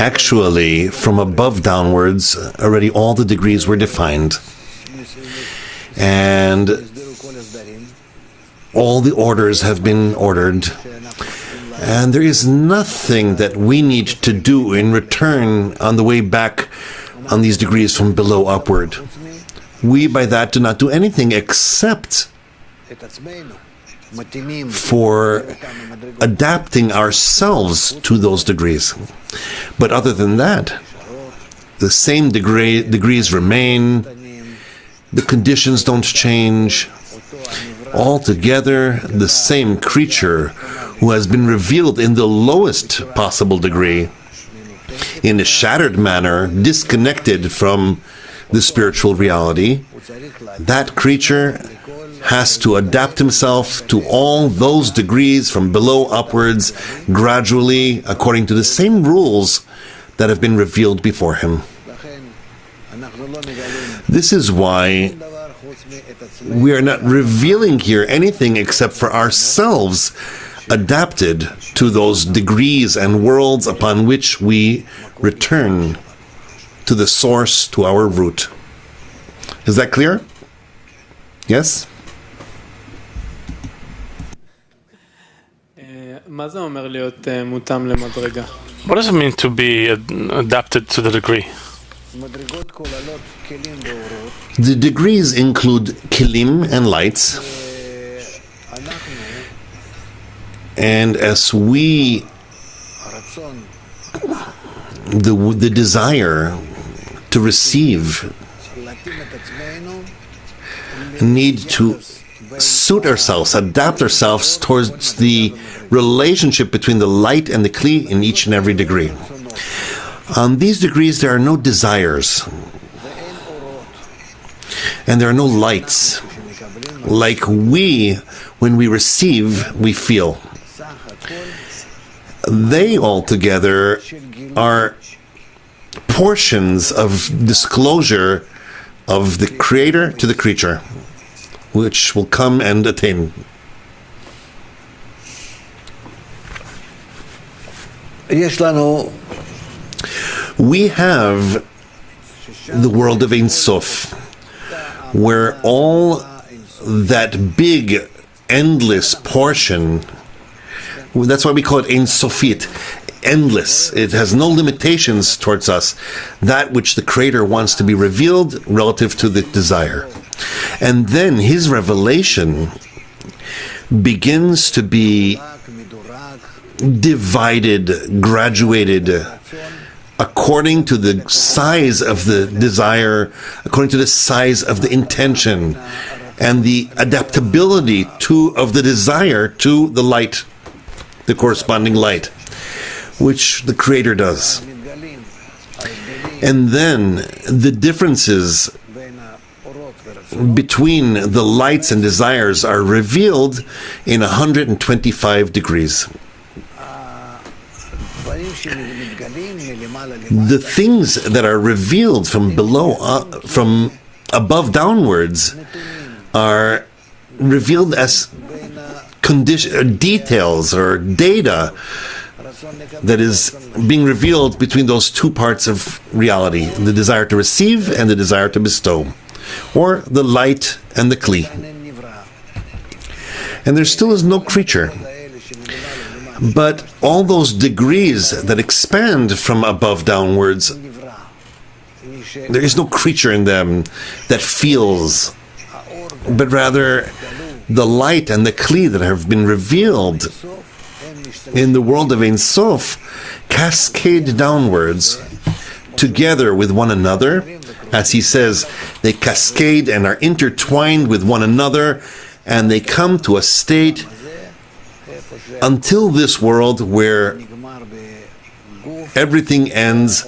Actually, from above downwards, already all the degrees were defined. And all the orders have been ordered. And there is nothing that we need to do in return on the way back on these degrees from below upward. We, by that, do not do anything except for adapting ourselves to those degrees. But other than that, the same degrees remain, the conditions don't change. Altogether, the same creature who has been revealed in the lowest possible degree, in a shattered manner, disconnected from the spiritual reality, that creature has to adapt himself to all those degrees from below upwards, gradually, according to the same rules that have been revealed before him. This is why we are not revealing here anything except for ourselves, adapted to those degrees and worlds upon which we return to the source, to our root. Is that clear? Yes? What does it mean to be adapted to the degree? The degrees include kilim and lights. And as we, the desire to receive, need to suit ourselves, adapt ourselves towards the relationship between the light and the kli in each and every degree. On these degrees, there are no desires, and there are no lights. Like we, when we receive, we feel. They altogether are portions of disclosure of the creator to the creature, which will come and attain. We have the world of Ein Sof, where all that big, endless portion, that's why we call it Ein Sofit, endless. It has no limitations towards us, that which the Creator wants to be revealed relative to the desire. And then his revelation begins to be divided, graduated, according to the size of the desire, according to the size of the intention, and the adaptability of the desire to the light, the corresponding light, which the Creator does. And then the differences between the lights and desires are revealed in 125 degrees. The things that are revealed from from above downwards, are revealed as details or data that is being revealed between those two parts of reality, the desire to receive and the desire to bestow, or the light and the kli. And there still is no creature. But all those degrees that expand from above downwards, there is no creature in them that feels, but rather the light and the kli that have been revealed in the world of Ein Sof cascade downwards together with one another. As he says, they cascade and are intertwined with one another, and they come to a state until this world where everything ends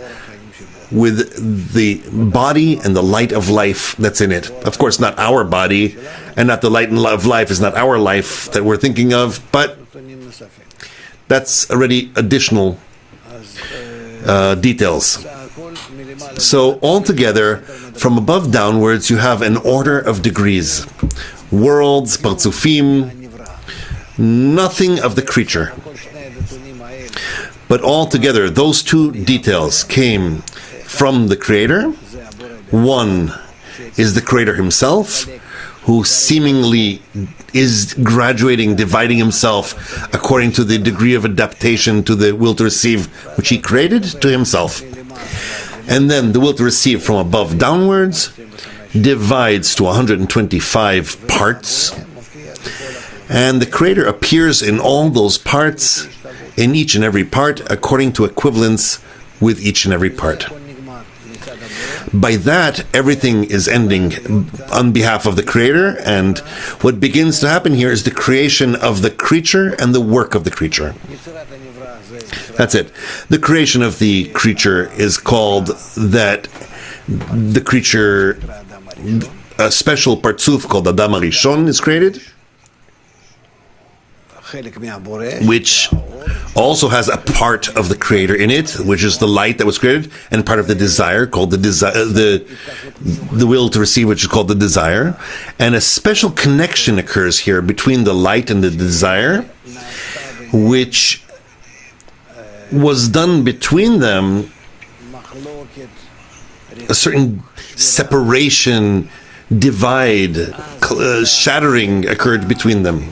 with the body and the light of life that's in it. Of course, not our body, and not the light of life is not our life that we're thinking of, but that's already additional details. So altogether, from above downwards, you have an order of degrees. Worlds, partzufim, nothing of the creature. But altogether, those two details came from the Creator. One is the Creator himself, who seemingly is graduating, dividing himself according to the degree of adaptation to the will to receive which he created to himself. And then the will to receive from above downwards divides to 125 parts. And the Creator appears in all those parts, in each and every part, according to equivalence with each and every part. By that, everything is ending on behalf of the Creator, and what begins to happen here is the creation of the creature and the work of the creature. That's it. The creation of the creature is called that the creature, a special partzuf called Adam Arishon is created, which also has a part of the Creator in it, which is the light that was created, and part of the desire called the will to receive, which is called the desire. And a special connection occurs here between the light and the desire, which was done between them. A certain separation, divide, shattering occurred between them.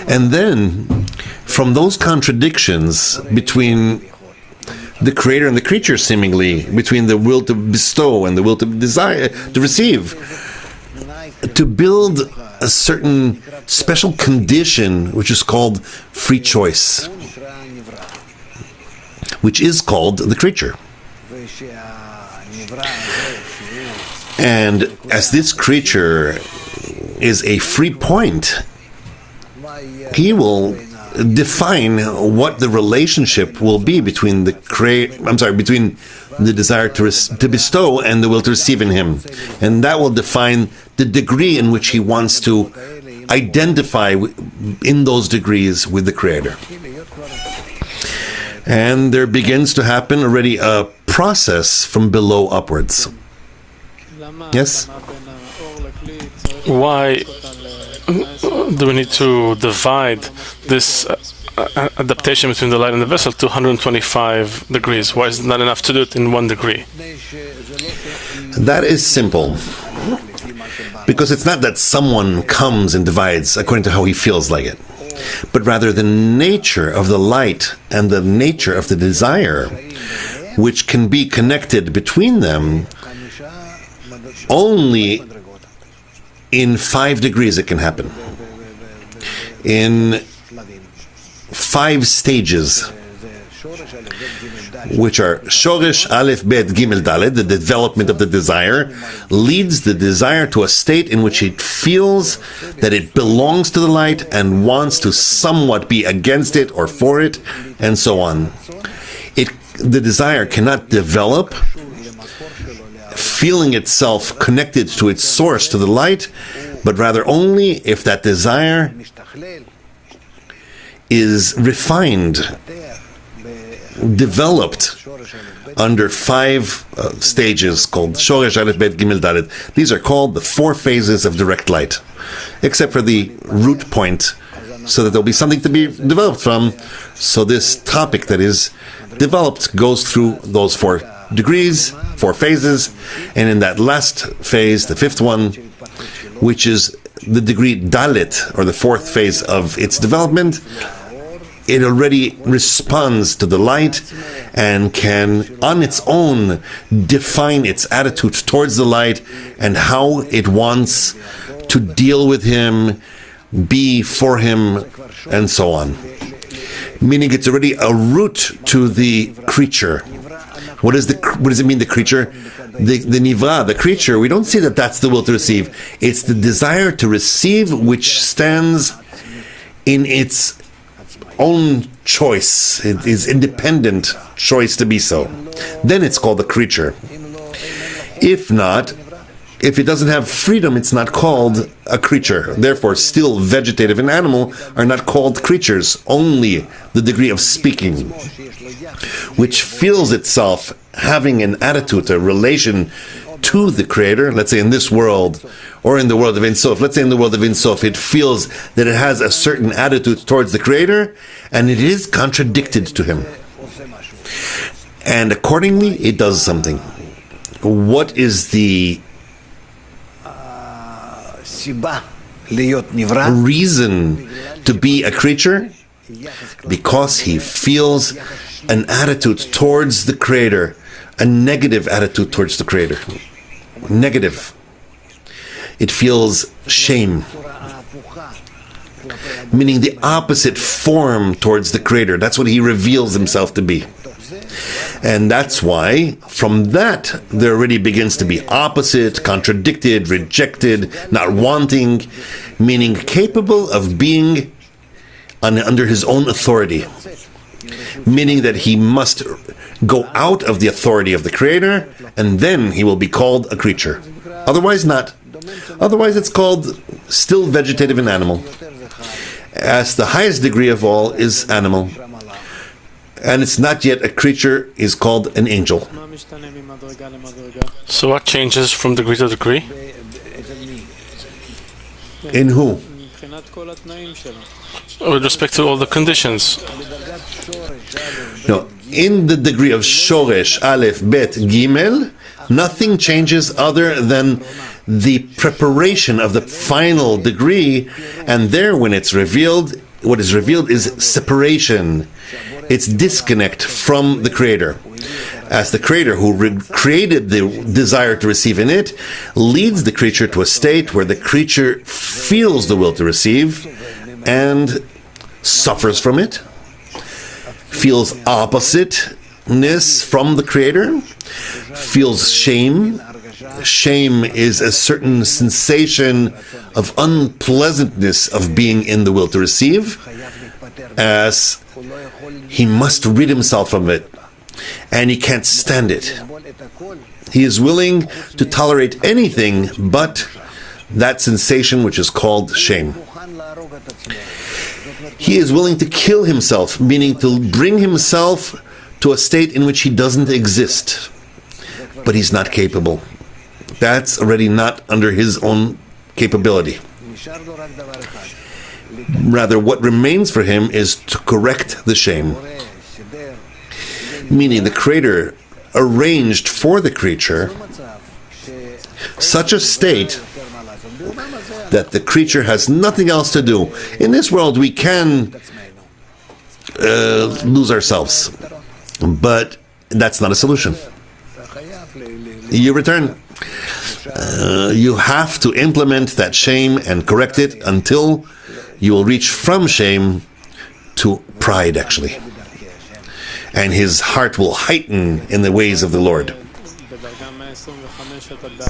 And then, from those contradictions between the Creator and the creature, seemingly, between the will to bestow and the will to desire, to receive, to build a certain special condition which is called free choice, which is called the creature. And as this creature is a free point, he will define what the relationship will be between between the desire to bestow and the will to receive in him. And that will define the degree in which he wants to identify in those degrees with the Creator. And there begins to happen already a process from below upwards. Yes? Why do we need to divide this adaptation between the light and the vessel to 125 degrees? Why is it not enough to do it in 1 degree? That is simple. Because it's not that someone comes and divides according to how he feels like it, but rather the nature of the light and the nature of the desire, which can be connected between them only in 5 degrees. It can happen in 5 stages, which are Shoresh, Aleph, Bet, Gimel, Dalet. The development of the desire leads the desire to a state in which it feels that it belongs to the light and wants to somewhat be against it or for it, and so on. The desire cannot develop feeling itself connected to its source, to the light, but rather only if that desire is refined, developed under 5 stages called Shoresh, Aleph, Bet, Gimel, Dalet. These are called the 4 phases of direct light, except for the root point, so that there'll be something to be developed from. So this topic that is developed goes through those 4 degrees, 4 phases, and in that last phase, the 5th one, which is the degree Dalet, or the 4th phase of its development, it already responds to the light and can, on its own, define its attitude towards the light and how it wants to deal with him, be for him, and so on. Meaning it's already a root to the creature. What does it mean, the creature? The nivra, the creature, we don't see that that's the will to receive. It's the desire to receive which stands in its own choice. It is independent choice to be so. Then it's called the creature. If not, if it doesn't have freedom, it's not called a creature. Therefore, still vegetative and animal are not called creatures. Only the degree of speaking, which feels itself having an attitude, a relation to the Creator, let's say in this world, or in the world of Ein Sof. Let's say in the world of Ein Sof, it feels that it has a certain attitude towards the Creator, and it is contradicted to Him. And accordingly, it does something. What is the reason to be a creature? Because he feels an attitude towards the Creator, a negative attitude towards the Creator. Negative. It feels shame, meaning the opposite form towards the Creator. That's what he reveals himself to be. And that's why, from that, there already begins to be opposite, contradicted, rejected, not wanting, meaning capable of being under his own authority, meaning that he must go out of the authority of the Creator, and then he will be called a creature. Otherwise not. Otherwise it's called still vegetative and animal. As the highest degree of all is animal. And it's not yet a creature, is called an angel. So what changes from degree to degree? In who? With respect to all the conditions. No, in the degree of Shoresh, Aleph, Bet, Gimel, nothing changes other than the preparation of the final degree, and there when it's revealed, what is revealed is separation. It's disconnect from the Creator. As the Creator who created the desire to receive in it, leads the creature to a state where the creature feels the will to receive and suffers from it, feels oppositeness from the Creator, feels shame. Shame is a certain sensation of unpleasantness of being in the will to receive, as he must rid himself from it, and he can't stand it. He is willing to tolerate anything but that sensation which is called shame. He is willing to kill himself, meaning to bring himself to a state in which he doesn't exist, but he's not capable. That's already not under his own capability. Rather, what remains for him is to correct the shame. Meaning the Creator arranged for the creature such a state that the creature has nothing else to do. In this world, we can lose ourselves, but that's not a solution. You return. You have to implement that shame and correct it until you will reach from shame to pride, actually. And his heart will heighten in the ways of the Lord.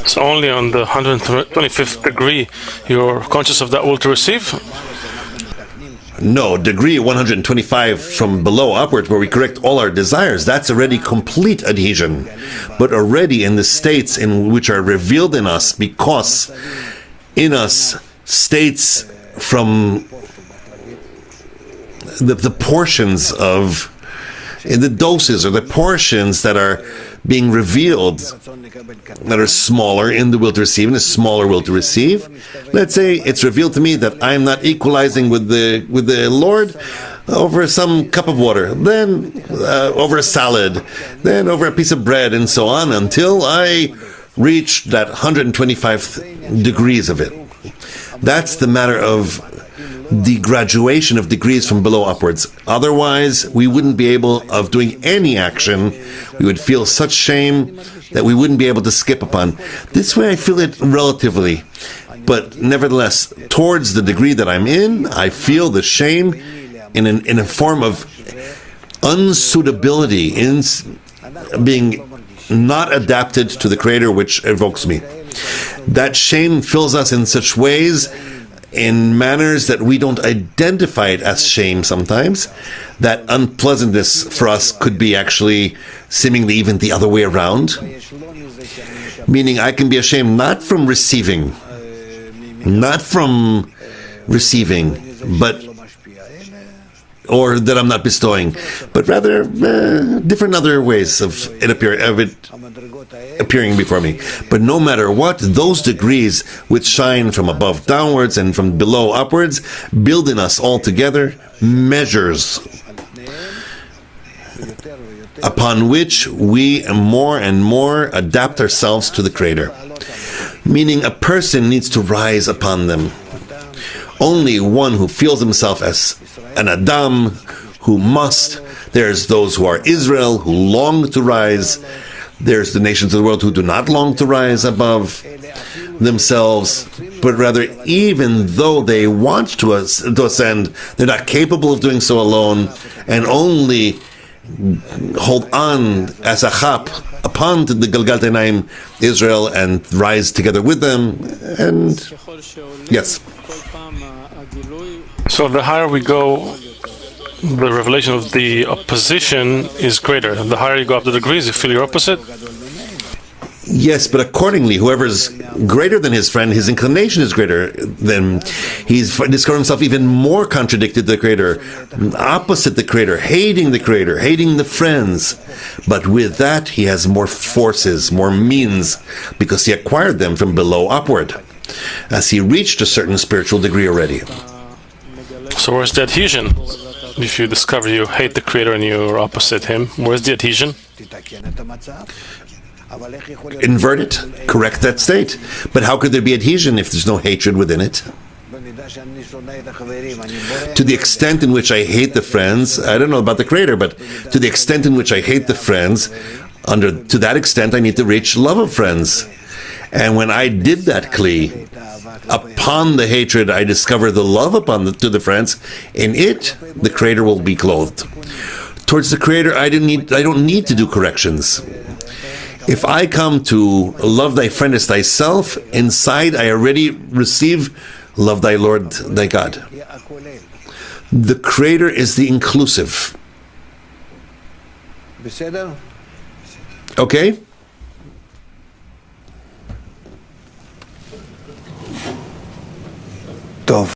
So only on the 125th degree you're conscious of that will to receive? No, degree 125 from below upwards, where we correct all our desires, that's already complete adhesion. But already in the states in which are revealed in us, because in us states from the portions of, in the doses or the portions that are being revealed, that are smaller in the will to receive, and a smaller will to receive. Let's say it's revealed to me that I'm not equalizing with the Lord over some cup of water, then over a salad, then over a piece of bread, and so on, until I reach that 125 degrees of it. That's the matter of the graduation of degrees from below upwards. Otherwise, we wouldn't be able of doing any action. We would feel such shame that we wouldn't be able to skip upon. This way I feel it relatively. But nevertheless, towards the degree that I'm in, I feel the shame in a form of unsuitability, in being not adapted to the Creator, which evokes me. That shame fills us in such ways, in manners that we don't identify it as shame sometimes. That unpleasantness for us could be actually seemingly even the other way around. Meaning I can be ashamed not from receiving, but or that I'm not bestowing, but rather different other ways of it appearing before me. But no matter what, those degrees which shine from above downwards and from below upwards build in us all together measures upon which we more and more adapt ourselves to the Creator. Meaning a person needs to rise upon them. Only one who feels himself as an Adam, who must. There's those who are Israel, who long to rise. There's the nations of the world who do not long to rise above themselves, but rather, even though they want to ascend, they're not capable of doing so alone, and only hold on as a chap upon the Galgal Tenaim, Israel, and rise together with them. And yes. So the higher we go, the revelation of the opposition is greater. The higher you go up the degrees, you feel your opposite. Yes, but accordingly, whoever's greater than his friend, his inclination is greater than. He's discovering himself even more contradicted to the Creator, opposite the Creator, hating the friends. But with that, he has more forces, more means, because he acquired them from below upward, as he reached a certain spiritual degree already. So where's the adhesion? If you discover you hate the Creator and you're opposite him, where's the adhesion? Invert it, correct that state. But how could there be adhesion if there's no hatred within it? To the extent in which I hate the friends, I don't know about the Creator, but to the extent in which I hate the friends, to that extent I need to reach love of friends. And when I did that kli, upon the hatred I discover the love to the friends. In it, the Creator will be clothed. Towards the Creator, I don't need to do corrections. If I come to love thy friend as thyself, inside I already receive love thy Lord, thy God. The Creator is the inclusive. Okay?